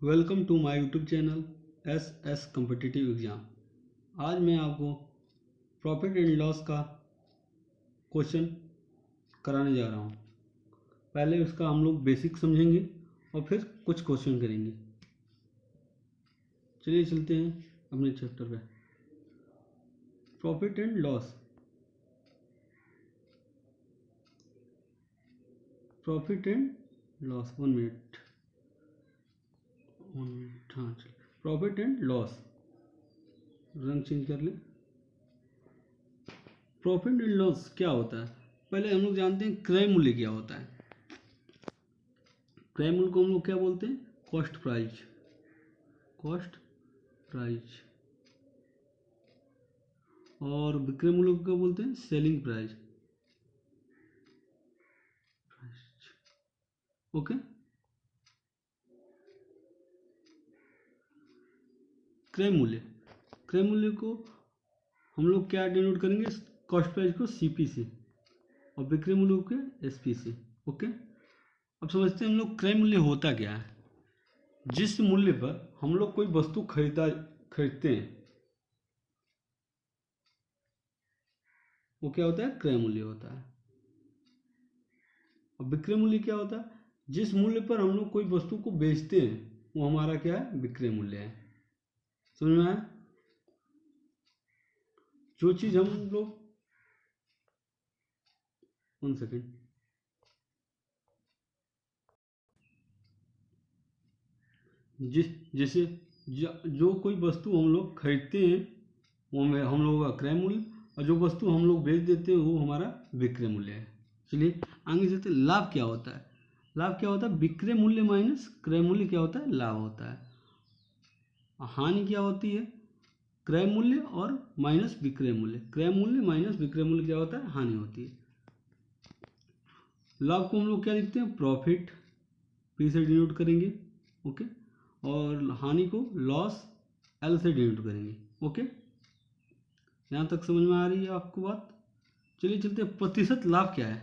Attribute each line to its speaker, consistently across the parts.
Speaker 1: Welcome to my YouTube channel S competitive exam. आज मैं आपको प्रॉफिट एंड लॉस का क्वेश्चन कराने जा रहा हूँ। पहले उसका हम लोग बेसिक समझेंगे और फिर कुछ क्वेश्चन करेंगे। चलिए चलते हैं अपने चैप्टर पे। Profit and loss. Profit and loss, 1 minute. हाँ चलिए, प्रॉफिट एंड लॉस, रंग चेंज कर ले। प्रॉफिट एंड लॉस क्या होता है? पहले हम लोग जानते हैं क्रय मूल्य क्या होता है। क्रय मूल्य को हम लोग क्या बोलते हैं? Cost price. Cost price. और विक्रय मूल्य को क्या बोलते हैं? Selling price. ओके। क्रय मूल्य, क्रय मूल्य को हम लोग क्या डिनोट करेंगे? कॉस्ट प्राइस को सीपी से और विक्रय मूल्य को एसपी से। ओके। अब समझते हैं हम लोग क्रय मूल्य होता क्या है। जिस मूल्य पर हम लोग कोई वस्तु खरीदते हैं वो क्या होता है? क्रय मूल्य होता है। और विक्रय मूल्य क्या होता है? जिस मूल्य पर हम लोग कोई वस्तु को बेचते हैं वो हमारा क्या है? विक्रय मूल्य है। समझ में आया? जो चीज हम लोग, 1 सेकेंड, जैसे जो कोई वस्तु हम लोग खरीदते हैं वो हम लोगों का क्रय मूल्य, और जो वस्तु हम लोग बेच देते हैं वो हमारा विक्रय मूल्य है। चलिए आगे चलते। लाभ क्या होता है? लाभ क्या होता है? विक्रय मूल्य माइनस क्रय मूल्य क्या होता है? लाभ होता है। हानि क्या होती है? क्रय मूल्य और माइनस विक्रय मूल्य। क्रय मूल्य माइनस विक्रय मूल्य क्या होता है? हानि होती है। लाभ को हम लोग क्या लिखते हैं? प्रॉफिट, पी से डिनोट करेंगे। ओके। और हानि को लॉस, एल से डिनोट करेंगे। ओके, यहाँ तक समझ में आ रही है आपको बात? चलिए चलते हैं। प्रतिशत लाभ क्या है?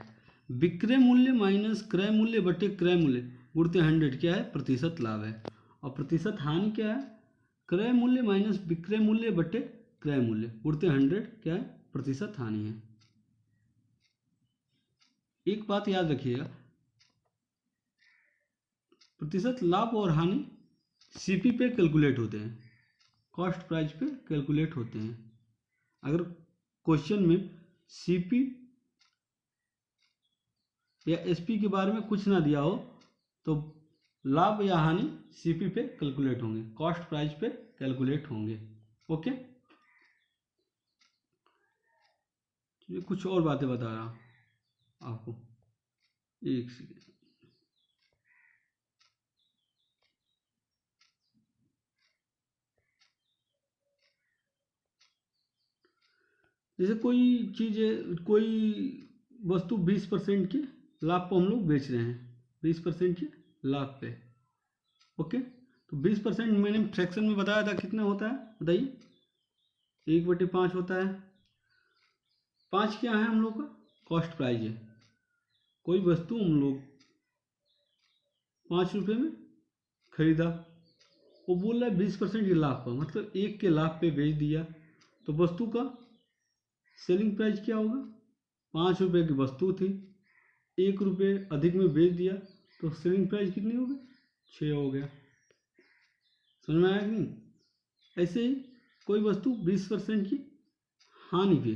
Speaker 1: विक्रय मूल्य माइनस क्रय मूल्य बटे क्रय मूल्य गुणित 100 क्या है? प्रतिशत लाभ है। और प्रतिशत हानि क्या है? क्रय मूल्य माइनस विक्रय मूल्य बटे क्रय मूल्य गुणित 100 क्या है? प्रतिशत हानि है। एक बात याद रखिएगा, प्रतिशत लाभ और हानि सीपी पे कैलकुलेट होते हैं, कॉस्ट प्राइस पे कैलकुलेट होते हैं। अगर क्वेश्चन में सीपी या एसपी के बारे में कुछ ना दिया हो तो लाभ या हानि सीपी पे कैलकुलेट होंगे, कॉस्ट प्राइस पे कैलकुलेट होंगे। ओके। ये कुछ और बातें बता रहा हूँ आपको, एक सेकेंड। जैसे कोई चीज़ है, कोई वस्तु 20% के लाभ को हम लोग बेच रहे हैं, 20% के लाभ पे। ओके। तो 20% मैंने फ्रैक्शन में बताया था कितना होता है, बताइए? 1/5 होता है। 5 क्या है हम लोग का? कॉस्ट प्राइस है। कोई वस्तु हम लोग 5 रुपये में खरीदा, वो बोल रहा है 20% के लाभ पर, मतलब 1 के लाभ पे बेच दिया, तो वस्तु का सेलिंग प्राइस क्या होगा? 5 रुपये की वस्तु थी, 1 रुपये अधिक में बेच दिया, तो सेलिंग प्राइस कितनी हो गई? 6 हो गया। समझ में आया कि नहीं? ऐसे ही कोई वस्तु 20% की हानि पे,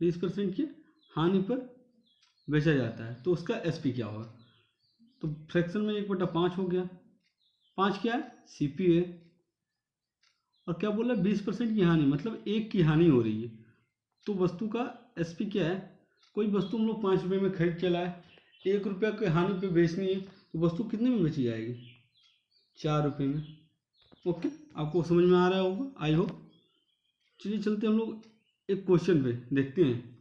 Speaker 1: 20% की हानि पर बेचा जाता है तो उसका एसपी क्या होगा? तो फ्रैक्शन में 1/5 हो गया। 5 क्या है? सीपी है। और क्या बोला? 20% की हानि, मतलब 1 की हानि हो रही है, तो वस्तु का एसपी क्या है? कोई वस्तु हम लोग 5 रुपये में खरीद के लाए, 1 रुपये की हानि पे बेचनी है, तो वस्तु कितने में बेची जाएगी? 4 रुपये में। ओके, आपको समझ में आ रहा होगा, आई होप। चलिए चलते हम लोग एक क्वेश्चन पे देखते हैं।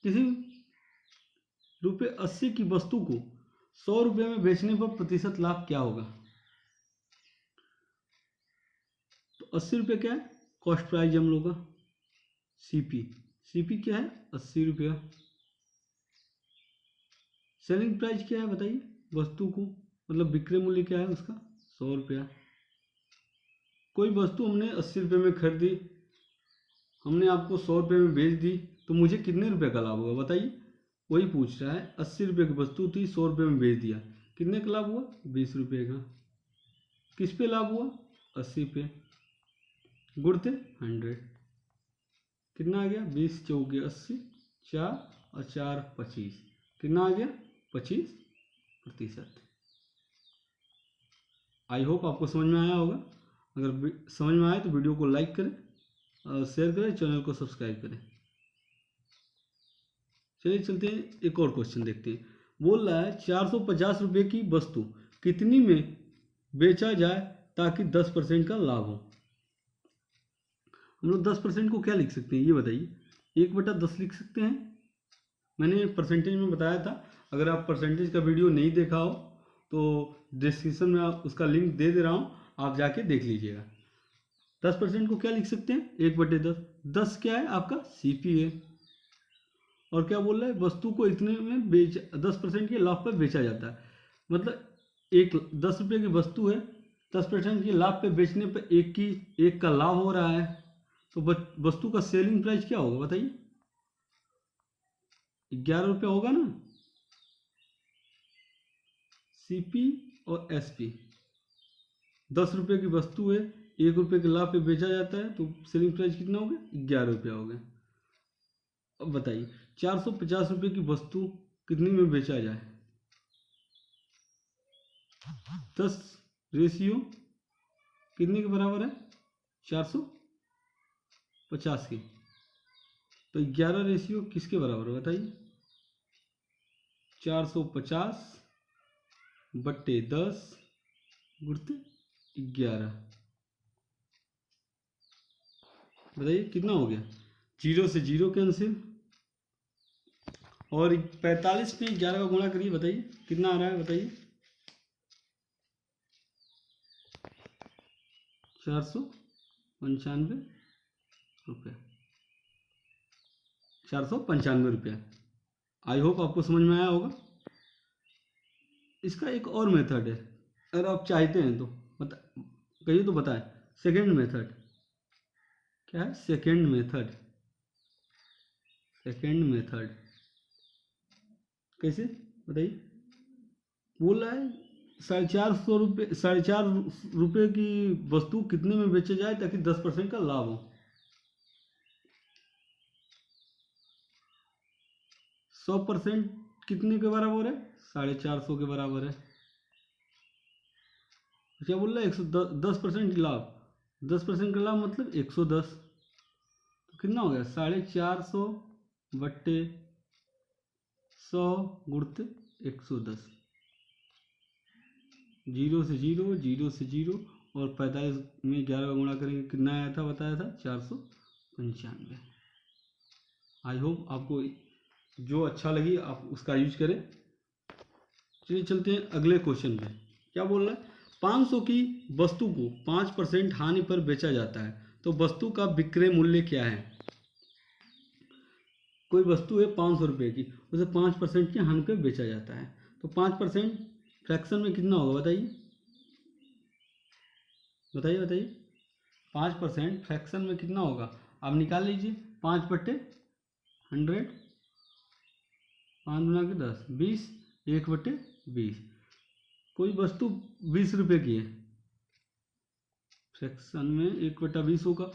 Speaker 1: किसी ₹80 की वस्तु को 100 रुपये में बेचने पर प्रतिशत लाभ क्या होगा? तो 80 रुपये क्या है? कॉस्ट प्राइस हम लोग का। सीपी, सीपी क्या है? 80 रुपया। सेलिंग प्राइस क्या है बताइए? वस्तु को, मतलब विक्रय मूल्य क्या है उसका? 100 रुपया। कोई वस्तु हमने 80 रुपये में खरीदी, हमने आपको 100 रुपये में बेच दी, तो मुझे कितने रुपए का लाभ होगा बताइए। वही पूछ रहा है, 80 रुपये की वस्तु थी, 100 रुपये में बेच दिया, कितने का लाभ हुआ? 20 रुपये का। किस पे लाभ हुआ? 80 पे। गुणते 100, कितना आ गया? 20 चौके 80, 4 और 4 25, कितना आ गया? 25%। आई होप आपको समझ में आया होगा। अगर समझ में आए तो वीडियो को लाइक करें और शेयर करें, चैनल को सब्सक्राइब करें। चलिए चलते हैं, एक और क्वेश्चन देखते हैं। बोल रहा है 450 रुपये की वस्तु कितनी में बेचा जाए ताकि 10% का लाभ हो। हम लोग 10% को क्या लिख सकते हैं ये बताइए। 1/10 लिख सकते हैं। मैंने परसेंटेज में बताया था, अगर आप परसेंटेज का वीडियो नहीं देखा हो तो डिस्क्रिप्शन में आप उसका लिंक दे दे रहा हूँ, आप जाके देख लीजिएगा। 10% को क्या लिख सकते हैं? 1/10। 10 क्या है? आपका CP है। और क्या बोल रहा है? वस्तु को इतने में 10% के लाभ पर बेचा जाता है। मतलब 10 रुपये की वस्तु है, 10% के लाभ पे बेचने पर एक का लाभ हो रहा है, तो वस्तु का सेलिंग प्राइस क्या होगा बताइए? 11 रुपया होगा ना। CP और SP, 10 रुपये की वस्तु है, 1 रुपये के लाभ पे बेचा जाता है, तो सेलिंग प्राइस कितना हो गया? 11 रुपया हो गया। अब बताइए 450 रुपये की वस्तु कितनी में बेचा जाए? 10 रेशियो कितने के बराबर है? 450 के। तो 11 रेशियो किसके बराबर है बताइए? 450/10 गुणित 11, बताइए कितना हो गया? 0 से 0 कैंसिल, और 45 पे 11 का गुणा करिए, बताइए कितना आ रहा है? बताइए 495 रुपये। 495 रुपया। आई होप आपको समझ में आया होगा। इसका एक और मेथड है, अगर आप चाहते हैं तो कहिए तो बताएं। सेकेंड मेथड क्या है? सेकेंड मेथड कैसे बताइए? बोल रहा है 450 रुपये की वस्तु कितने में बेचे जाए ताकि 10% का लाभ हो। 100% कितने के बराबर है? 450 के बराबर है। क्या बोल रहा है? 10% लाभ, 10% का लाभ मतलब 110, तो कितना हो गया? 450/100 गुणित 110। 0 से 0, 0 से 0, और 45 में 11 का गुणा करेंगे, कितना आया था बताया था? 495। आई होप आपको जो अच्छा लगी आप उसका यूज करें। चलिए चलते हैं अगले क्वेश्चन पे। क्या बोल रहा है? 500 की वस्तु को 5% हानि पर बेचा जाता है, तो वस्तु का विक्रय मूल्य क्या है? कोई वस्तु है 500 रुपये की, उसे 5% की हानि पर बेचा जाता है, तो 5% फ्रैक्शन में कितना होगा बताइए? बताइए बताइए 5% फ्रैक्शन में कितना होगा? आप निकाल लीजिए। 5/100, 5 गुना के 10, 20, 1/20। कोई वस्तु 20 रुपये की है, फ्रैक्शन में 1/20 होगा।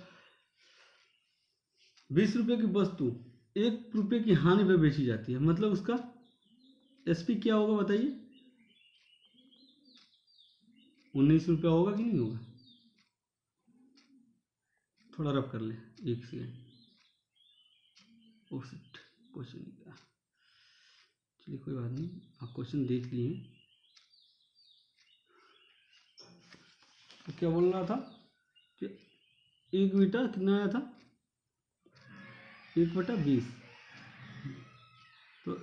Speaker 1: 20 रुपये की वस्तु 1 रुपये की हानि पे बेची जाती है, मतलब उसका SP क्या होगा बताइए? 19 रुपया होगा कि नहीं होगा? थोड़ा रफ कर ले, एक सेकेंड। क्वेश्चन क्या? चलिए कोई बात नहीं, आप क्वेश्चन देख लिए। तो क्या बोल रहा था कि 1 बीटा कितना आया था? 1/20। तो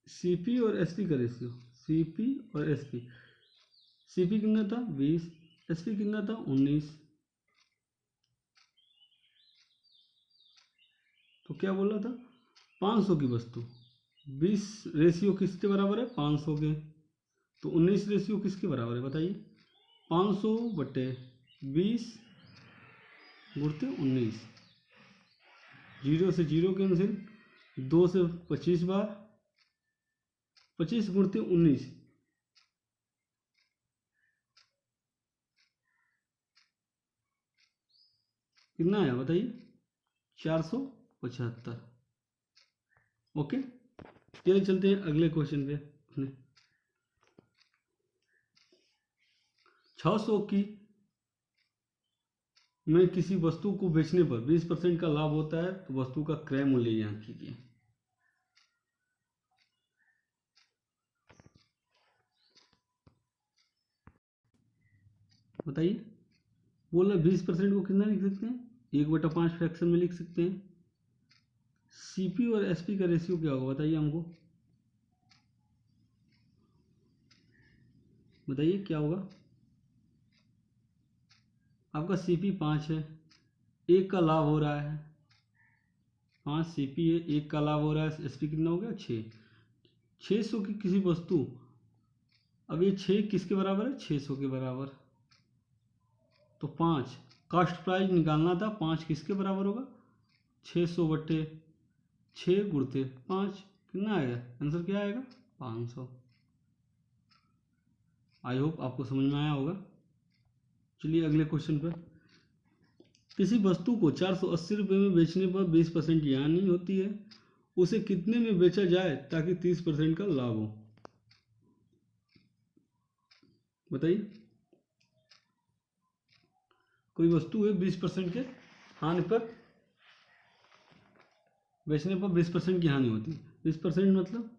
Speaker 1: CP और SP का रेशियो, CP और SP, CP कितना था? 20, SP कितना था? 19। तो क्या बोल रहा था? 500 की वस्तु 20 रेशियो किसके बराबर है? 500 के। तो 19 रेशियो किसके बराबर है बताइए? 500/20 गुणित 19। 0 से 0 कैंसिल, 2 से 25 बार, 25 गुणित 19, कितना आया बताइए? 475। ओके, चलिए चलते हैं अगले क्वेश्चन पे अपने। 600 की में किसी वस्तु को बेचने पर 20% का लाभ होता है, तो वस्तु का क्रय मूल्य यहाँ कीजिए। बताइए, बोल रहे 20% को कितना लिख सकते हैं? 1/5 फ्रैक्शन में लिख सकते हैं। सीपी और एसपी का रेशियो क्या होगा बताइए हमको, बताइए क्या होगा? आपका सीपी 5 है, 1 का लाभ हो रहा है, 5 सीपी है, 1 का लाभ हो रहा है, एसपी कितना हो गया? 6। 600 की किसी वस्तु, अब ये 6 किसके बराबर है? 600 के बराबर। तो 5 कास्ट प्राइस निकालना था, 5 किसके बराबर होगा? 600/6 गुणते 5, कितना आएगा? आंसर क्या आएगा? 500। आई होप आपको समझ में आया होगा। चलिए अगले क्वेश्चन पर। किसी वस्तु को 480 रुपये में बेचने पर 20% की हानि होती है, उसे कितने में बेचा जाए ताकि 30% का लाभ हो? बताइए, कोई वस्तु है 20% के हानि पर, बेचने पर 20% की हानि होती है। 20% मतलब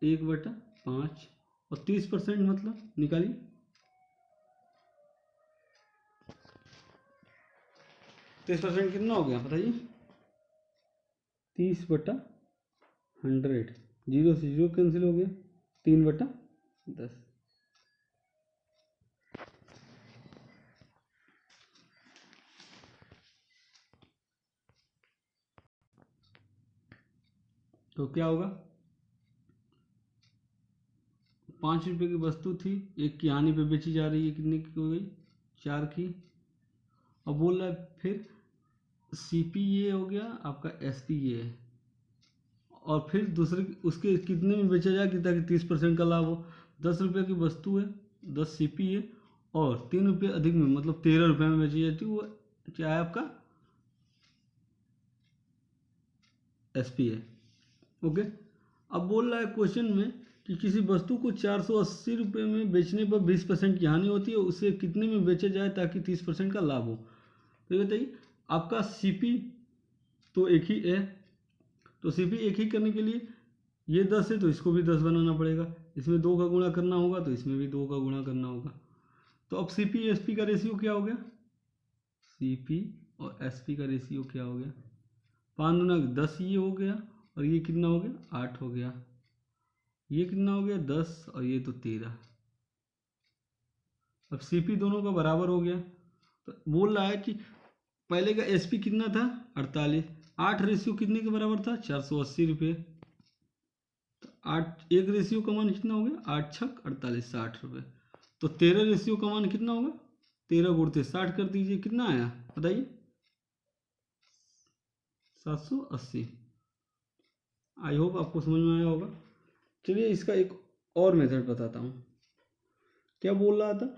Speaker 1: 1/5, और 30% मतलब निकालिए। 30% कितना हो गया बताइए? 30/100, 0 से 0 कैंसिल हो गया, 3/10। तो क्या होगा? 5 रुपये की वस्तु थी, 1 की हानि पे बेची जा रही है, कितने की हो गई? 4 की। अब बोल रहा है फिर सीपी ये हो गया, आपका एसपी ये है, और फिर दूसरे उसके कितने में बेचा जाए कि ताकि 30% का लाभ हो? 10 रुपये की वस्तु है, 10 सीपी है, और 3 रुपये अधिक में मतलब 13 रुपये में बेची जाती है, वो क्या है आपका? एसपी है। ओके, अब बोल रहा है क्वेश्चन में कि किसी वस्तु को 480 रुपये में बेचने पर 20% की हानि होती है, उसे कितने में बेचा जाए ताकि 30% का लाभ हो? तो ये बताइए, आपका सीपी तो एक ही है, तो सीपी एक ही करने के लिए ये 10 है तो इसको भी 10 बनाना पड़ेगा, इसमें 2 का गुणा करना होगा तो इसमें भी 2 का गुणा करना होगा। तो अब सीपी एसपी का रेशियो क्या हो गया? सीपी और एसपी का रेशियो क्या हो गया? 5 दूना 10 ये हो गया, और ये कितना हो गया? 8 हो गया। ये कितना हो गया? 10, और ये तो 13। अब सीपी दोनों का बराबर हो गया, तो बोल रहा है कि पहले का एसपी कितना था? 48। 8 रेशियो कितने के बराबर था? 480 रुपये। तो 8 एक रेशियो का मान कितना हो गया? 8 छक 48, 60 रुपये। तो 13 रेशियो का मान कितना होगा? 13 गुणते 60 कर दीजिए, कितना आया बताइए? 780। आई होप आपको समझ में आया होगा। चलिए इसका एक और मेथड बताता हूँ। क्या बोल रहा था?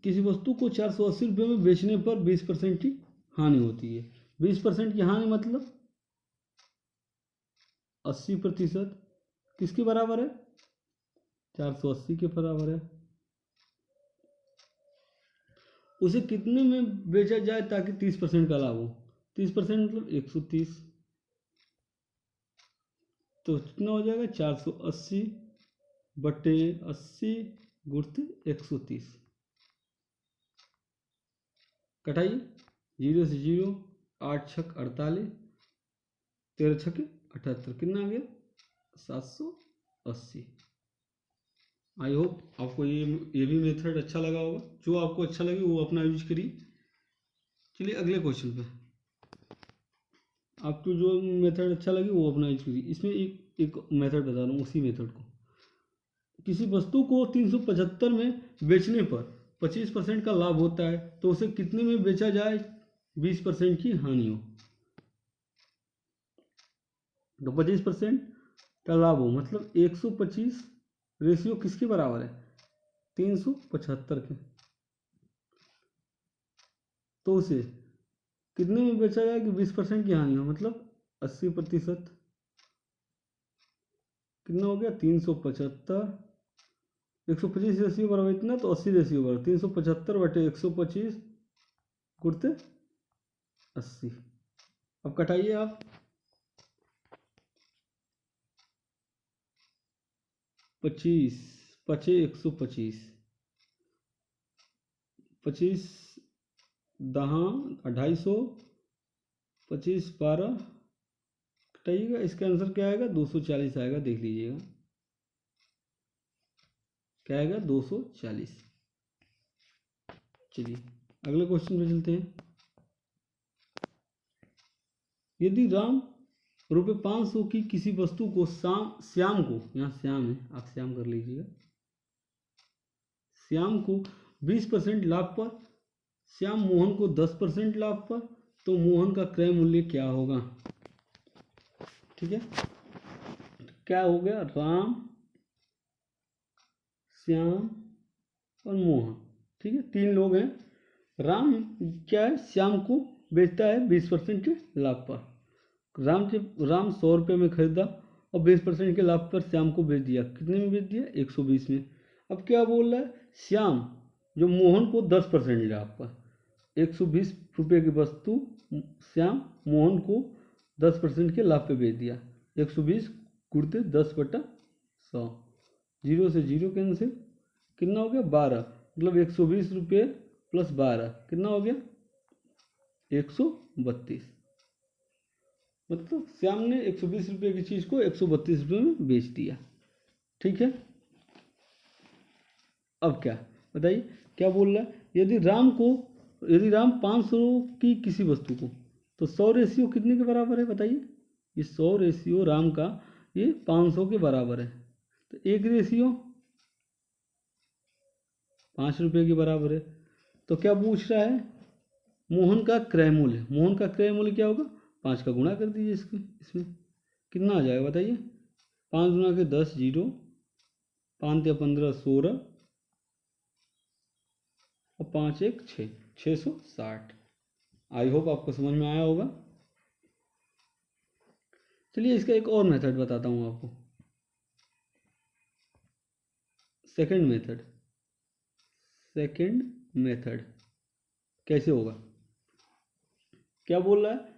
Speaker 1: किसी वस्तु को 480 रुपये में बेचने पर 20% की हानि होती है। 20% की हानि मतलब 80% किसके बराबर है? 480 के बराबर है। उसे कितने में बेचा जाए ताकि 30% का लाभ हो? 30% मतलब 130। तो कितना हो जाएगा? 480/80 गुणित 130। कटाइए, 0 से 0, 8 छक 48, 13 छक 78, कितना आ गया? 780। आई होप आपको ये भी मेथड अच्छा लगा होगा। जो आपको अच्छा लगे वो अपना यूज करिए। चलिए अगले क्वेश्चन पे। आपको जो मेथड अच्छा लगे वो अपना यूज करिए। इसमें एक मेथड बता रहा हूँ, उसी मेथड को। किसी वस्तु को 375 में बेचने पर 25% का लाभ होता है, तो उसे कितने में बेचा जाए 20% की हानि हो। तो 25% का लाभ हो मतलब 125 रेशियो किसके बराबर है 375 के, तो उसे कितने में बेचा जाए कि 20% की हानि हो, मतलब 80%। कितना हो गया 375, 125 रेशियो बराबर इतना, तो 80 रेशियो बराबर 375 बटे 125 गुणते 80। अब कटाइए आप, 25 पचे 125, 25 दहा 250, 25 12 कटाइएगा, इसका आंसर क्या आएगा 240 आएगा, देख लीजिएगा क्या आएगा 240। चलिए अगले क्वेश्चन पे चलते हैं। यदि राम ₹500 की किसी वस्तु को श्याम को, यहाँ श्याम है आप श्याम कर लीजिएगा, श्याम को 20% लाभ पर, श्याम मोहन को 10% लाभ पर, तो मोहन का क्रय मूल्य क्या होगा। ठीक है, क्या हो गया राम, श्याम और मोहन। ठीक है, 3 लोग हैं। राम क्या है श्याम को बेचता है 20% के लाभ पर। राम 100 रुपये में खरीदा और 20% के लाभ पर श्याम को बेच दिया। कितने में बेच दिया 120 में। अब क्या बोल रहा है श्याम जो मोहन को 10% लाभ पर, 120 रुपये की वस्तु श्याम मोहन को 10% के लाभ पे बेच दिया। 120 गुणते 10/100, 0 से 0 कैंसिल, कितना हो गया 12, मतलब 120 रुपये प्लस 12 कितना हो गया 132। मतलब श्याम ने 120 रुपये की चीज़ को 132 रुपये में बेच दिया। ठीक है, अब क्या बताइए क्या बोल रहा है। यदि राम 500 की किसी वस्तु को, तो 100 रेशियो कितने के बराबर है बताइए। ये 100 रेशियो राम का ये 500 के बराबर है, तो 1 रेशियो 5 रुपये के बराबर है। तो क्या पूछ रहा है मोहन का क्रय मूल्य। मोहन का क्रय मूल्य क्या होगा 5 का गुणा कर दीजिए इसमें कितना आ जाएगा बताइए। 5 गुणा के 10 0, 5 या 15 16 और 5 1 6, 660। आई होप आपको समझ में आया होगा। चलिए इसका एक और मेथड बताता हूँ आपको, सेकंड मेथड कैसे होगा। क्या बोल रहा है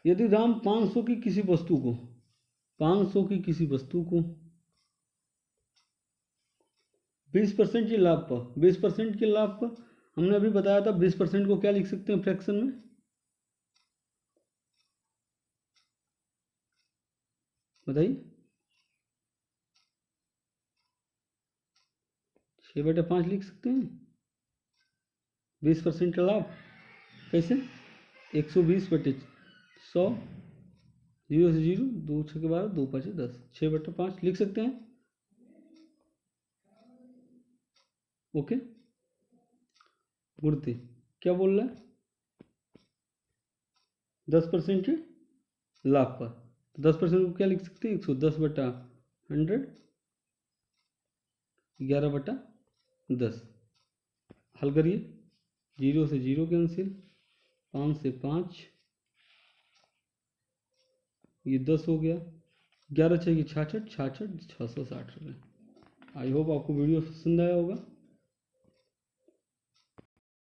Speaker 1: यदि राम 500 की किसी वस्तु को 20% के लाभ पर, 20% के लाभ पर हमने अभी बताया था 20% को क्या लिख सकते हैं फ्रैक्शन में, बताइए 6/5 लिख सकते हैं। 20% का लाभ कैसे 120/100, 0 से 0, 2 6 के 12, 2 5 10, 6/5 लिख सकते हैं। ओके, गुणते क्या बोल रहा है 10% के लाभ पर, 10% को क्या लिख सकते हैं 110/100, 11/10। हल करिए, 0 से 0 कैंसिल, 5 से 5, ये 10 हो गया, 11 6 की 66, 660 रुपये। आई होप आपको वीडियो पसंद आया होगा।